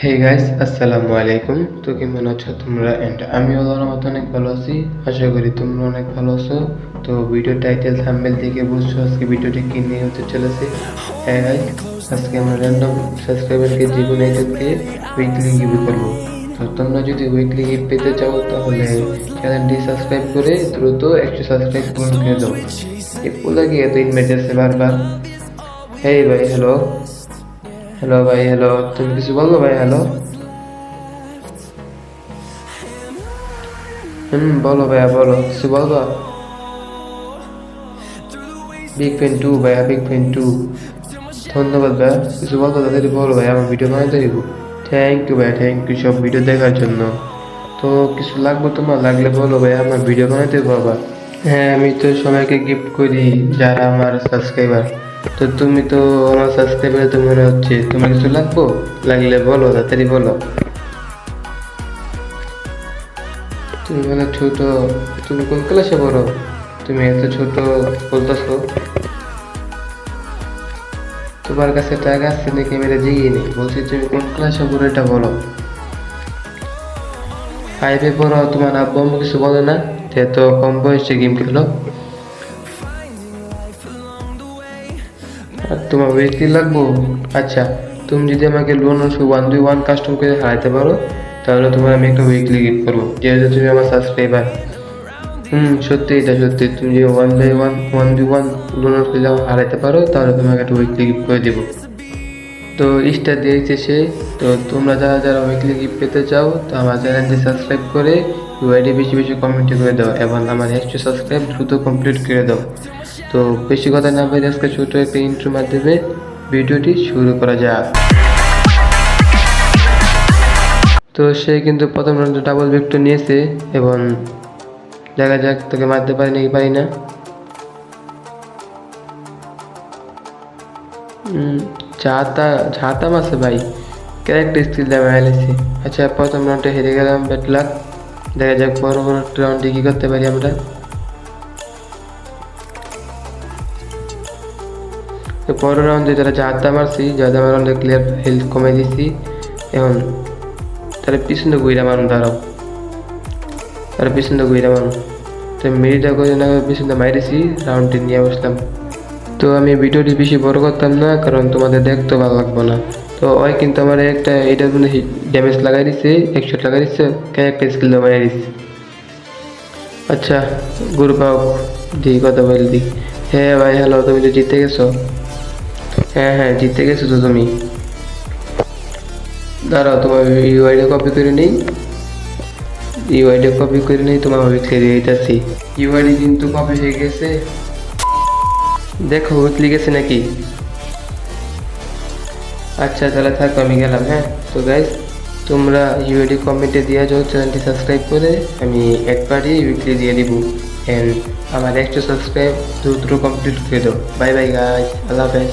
Hey guys, আসসালামু আলাইকুম। তো কেমন আছো তোমরা? আমি আল্লাহর রহমতে অনেক ভালো আছি। আশা করি তোমরা অনেক ভালো আছো। তো ভিডিও টাইটেল থাম্বনেল দেখে বুঝছো আজকে ভিডিওটি কি নিয়ে হতে চলেছে। হ্যাঁ গাইস, আজকে আমরা র্যান্ডম সাবস্ক্রাইবারকে জীবন একজনকে উইকলি গিভ করবো। তো তোমরা যদি উইকলি গিভ পেতে চাও তাহলে চ্যানেলটি সাবস্ক্রাইব করে দ্রুত 100 সাবস্ক্রাইব পূরণ করে দাও। এরপর লাগে এত ইনভাইট আছে বারবার। হেই ভাই, হ্যালো হ্যালো ভাই, হ্যালো, তুমি কিছু বলবো ভাই? হ্যালো, বলো ভাইয়া, বলো, কিছু বলবা? বিগ ফ্যান টু ভাইয়া, বিগ ফ্যান টু। ধন্যবাদ ভাইয়া, কিছু বলবো তাড়াতাড়ি বলো ভাইয়া, আমার ভিডিও বানাতে দিব। থ্যাংক ইউ ভাইয়া, থ্যাংক ইউ সব ভিডিও দেখার জন্য। তো কিছু লাগবে তোমার? লাগলে বলো ভাইয়া, আমার ভিডিও বানাতে দেবো আবার। হ্যাঁ, আমি তো সবাইকে গিফট করি যারা আমার সাবস্ক্রাইবার। তো তুমি তো আমার সাবস্ক্রাইবার, তো মনে হচ্ছে তোমার কিছু লাগবো? লাগলে বলো, তাড়াতাড়ি বলো। তুমি মানে ছোট? তুমি কোন ক্লাসে পড়ো? তুমি এত ছোট বলতেছো? তোমার কাছে টাকা আছে নাকি? মেরে জিগিয়ে নেই, বলছি তুমি কোন ক্লাসে পড়ো এটা বলো। ফাইভে পড়ো? তোমার আব্বু আম্মু কিছু বলে না যে এত কম বয়সে গেম খেলো? আর তোমার উইকলি লাগবো? আচ্ছা, তুমি যদি আমাকে লোন 1v1 কাস্টম করে হারাইতে পারো তাহলে তোমার আমি একটা উইকলি গিফট করবো, যেহেতু তুমি আমার সাবস্ক্রাইবার। সত্যি, এটা সত্যি। তুমি যদি 1v1 লোন খেলে হারাইতে পারো তাহলে তোমাকে একটা উইকলি গিফট করে দেবো। তো স্টার দিয়েছে সে। তো তোমরা যারা যারা উইকলি গিফট পেতে চাও তো আমার চ্যানেলটি সাবস্ক্রাইব করে ইউআইডি বেশি বেশি কমেন্ট করে দাও এবং আমার 100 সাবস্ক্রাইব দ্রুত কমপ্লিট করে দাও। তো বেশি কথা না বলে আজকে ছোট একটা ইন্ট্রোর মাধ্যমে ভিডিওটি শুরু করা যাক। তো সে কিন্তু প্রথম রাউন্ডে ডাবল ভিক্টর নিয়েছে এবং দেখা যাক তোকে মারতে পারি নাকি পারি না। ঝাতাম আছে ভাই, ক্যারেক্টার স্কিল দেওয়া হয়েছে। আচ্ছা, প্রথম রাউন্ডে হেরে গেলাম, ব্যাড লাক। দেখা যাক পরবর্তী রাউন্ডে কী করতে পারি আমরা। তো পরের রাউন্ডে যারা ঝাঁতা মারছি, ঝাঁতা রাউন্ডে ক্লিয়ার হেলথ কমে দিছি। এখন তারা পিছনে ঘুরে মারুন, দাঁড়াও, তারা পিছনে ঘুরে মারুন। তো মিডিটা করে না পিছনে মাইরেছি, রাউন্ডটি নিয়ে বসলাম। তো আমি ভিডিওটি বেশি বড় করতাম না কারণ তোমাদের দেখতে ভালো লাগবে না। তো ওই কিন্তু আমার একটা এটার জন্য ড্যামেজ লাগাই দিচ্ছে, 100 লাগাই দিচ্ছে, ক্যারেক্টার স্কিল মারিয়ে দিচ্ছে। আচ্ছা, গ্রুপ আউট দি, কথা বল দি। হ্যাঁ ভাই, হ্যালো, তুমি তো জিতে গেছো। হ্যাঁ হ্যাঁ, জিতে গেছো তো তুমি। দাঁড়াও, তোমার ইউআইডি কপি করে নেই, ইউআইডি কপি করে নেই, তোমার উইকলি দিয়ে দিতেছি। ইউআইডি কিন্তু কপি হয়ে গেছে, দেখো উইকলি গেছে নাকি। আচ্ছা তাহলে থাকো, আমি গেলাম। হ্যাঁ, তো গাইস, তোমরা ইউআইডি কমেন্টে দিয়ে যাও, চ্যানেলটি সাবস্ক্রাইব করে আমি একবারই উইকলি দিয়ে দিব। অ্যান্ড আমার 100 সাবস্ক্রাইব দ্রুত কমপ্লিট করে দাও। বাই বাই গাইস, আল্লাহ হাফেজ।